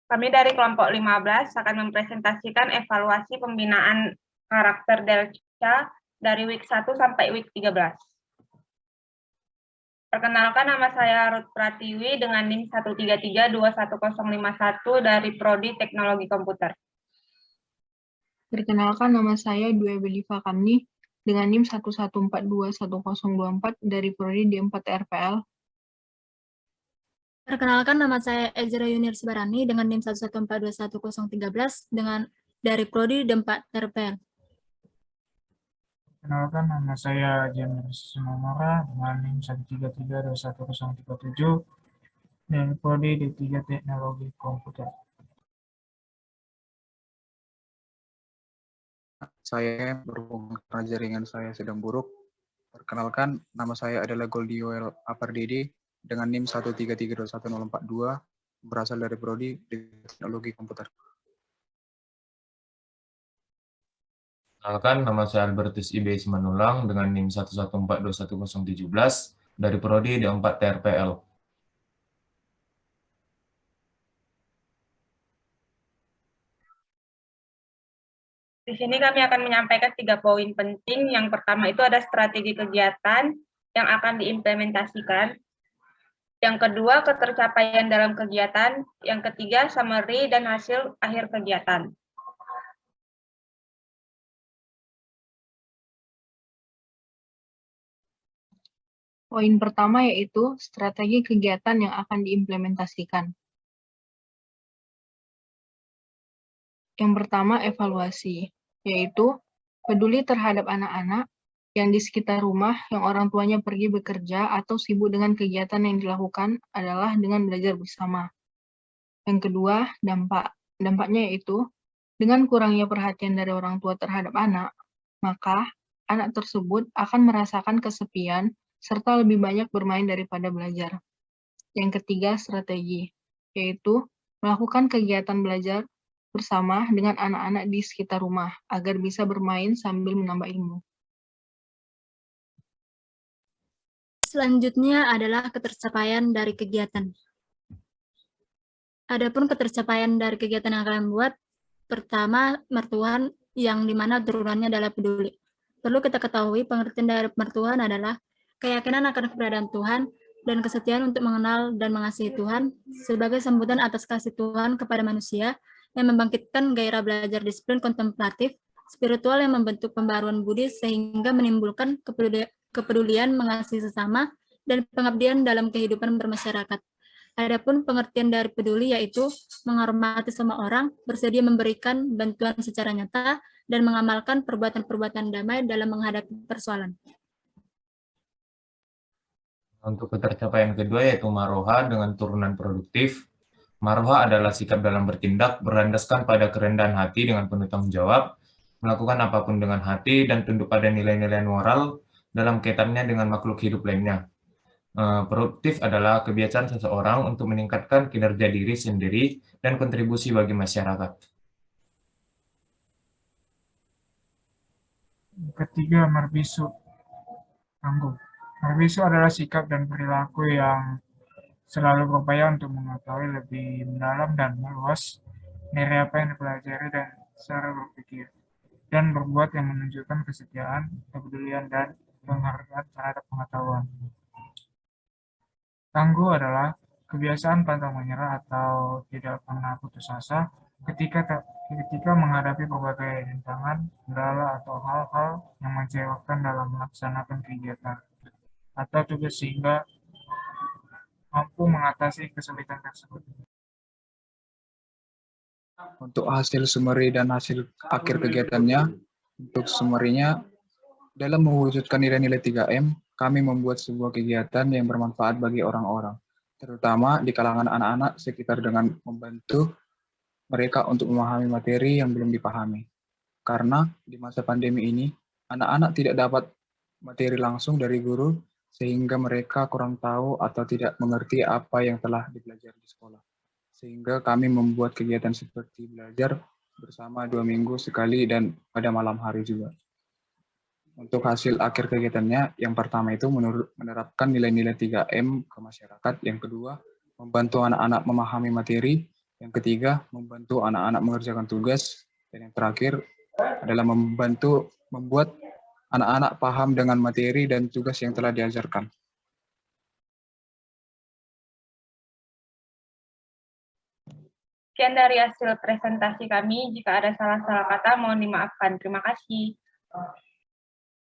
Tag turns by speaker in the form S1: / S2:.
S1: Kami dari kelompok 15 akan mempresentasikan evaluasi pembinaan karakter Delta dari week 1 sampai week 13. Perkenalkan, nama saya Ruth Pratiwi dengan NIM 1332151 dari Prodi Teknologi Komputer.
S2: Perkenalkan, nama saya Dwi Beliva Kamni dengan NIM 1142124 dari Prodi D4 RPL.
S3: Perkenalkan, nama saya Ezra Yunir Sibarani dengan NIM 1142113 dari Prodi D4 RPL.
S4: Perkenalkan, nama saya James Sumamara dengan NIM 1332137 dari Prodi D3 Teknologi Komputer.
S5: Saya berhubung karena jaringan saya sedang buruk. Perkenalkan, nama saya adalah Goldioel Apardede dengan NIM 1332142 berasal dari Prodi Teknologi Komputer.
S6: Perkenalkan, nama saya Albertus IB Simanulang dengan NIM 1142117 dari Prodi D4 TRPL.
S1: Di sini kami akan menyampaikan 3 poin penting. Yang pertama itu ada strategi kegiatan yang akan diimplementasikan. Yang kedua, ketercapaian dalam kegiatan. Yang ketiga, summary dan hasil akhir kegiatan.
S2: Poin pertama yaitu strategi kegiatan yang akan diimplementasikan. Yang pertama, evaluasi, yaitu peduli terhadap anak-anak yang di sekitar rumah yang orang tuanya pergi bekerja atau sibuk dengan kegiatan yang dilakukan adalah dengan belajar bersama. Yang kedua, dampak. Dampaknya yaitu dengan kurangnya perhatian dari orang tua terhadap anak, maka anak tersebut akan merasakan kesepian serta lebih banyak bermain daripada belajar. Yang ketiga, strategi, yaitu melakukan kegiatan belajar bersama dengan anak-anak di sekitar rumah agar bisa bermain sambil menambah ilmu.
S3: Selanjutnya adalah ketercapaian dari kegiatan. Adapun ketercapaian dari kegiatan yang kalian buat, pertama, mertuhan yang dimana turunannya adalah peduli. Perlu kita ketahui, pengertian dari mertuhan adalah keyakinan akan keberadaan Tuhan dan kesetiaan untuk mengenal dan mengasihi Tuhan sebagai sambutan atas kasih Tuhan kepada manusia yang membangkitkan gairah belajar disiplin kontemplatif, spiritual yang membentuk pembaruan budi sehingga menimbulkan kepedulian mengasihi sesama dan pengabdian dalam kehidupan bermasyarakat. Adapun pengertian dari peduli yaitu menghormati semua orang, bersedia memberikan bantuan secara nyata, dan mengamalkan perbuatan-perbuatan damai dalam menghadapi persoalan.
S6: Untuk ketercapaian kedua yaitu maroha dengan turunan produktif. Maroha adalah sikap dalam bertindak berlandaskan pada kerendahan hati dengan penuh tanggung jawab, melakukan apapun dengan hati, dan tunduk pada nilai-nilai moral dalam kaitannya dengan makhluk hidup lainnya. Produktif adalah kebiasaan seseorang untuk meningkatkan kinerja diri sendiri dan kontribusi bagi masyarakat.
S4: Ketiga, marbisu, tangguh. Marbisu adalah sikap dan perilaku yang selalu berupaya untuk mengetahui lebih mendalam dan meluas dari apa yang dipelajari dan cara berpikir, dan berbuat yang menunjukkan kesetiaan, kepedulian, dan penghargaan terhadap pengetahuan. Tangguh adalah kebiasaan pantang menyerah atau tidak pernah putus asa ketika menghadapi berbagai rintangan, kendala, atau hal-hal yang mengecewakan dalam melaksanakan kegiatan atau tugas sehingga mampu mengatasi kesulitan tersebut.
S5: Untuk hasil summary dan hasil akhir kegiatannya, untuk summary-nya, dalam mewujudkan nilai-nilai 3M, kami membuat sebuah kegiatan yang bermanfaat bagi orang-orang, terutama di kalangan anak-anak sekitar dengan membantu mereka untuk memahami materi yang belum dipahami. Karena di masa pandemi ini, anak-anak tidak dapat materi langsung dari guru, sehingga mereka kurang tahu atau tidak mengerti apa yang telah dipelajari di sekolah. Sehingga kami membuat kegiatan seperti belajar bersama 2 minggu sekali dan pada malam hari juga. Untuk hasil akhir kegiatannya, yang pertama itu menerapkan nilai-nilai 3M ke masyarakat, yang kedua membantu anak-anak memahami materi, Yang ketiga, membantu anak-anak mengerjakan tugas. Dan yang terakhir adalah membuat anak-anak paham dengan materi dan tugas yang telah diajarkan.
S1: Sekian dari hasil presentasi kami. Jika ada salah-salah kata, mohon dimaafkan. Terima kasih.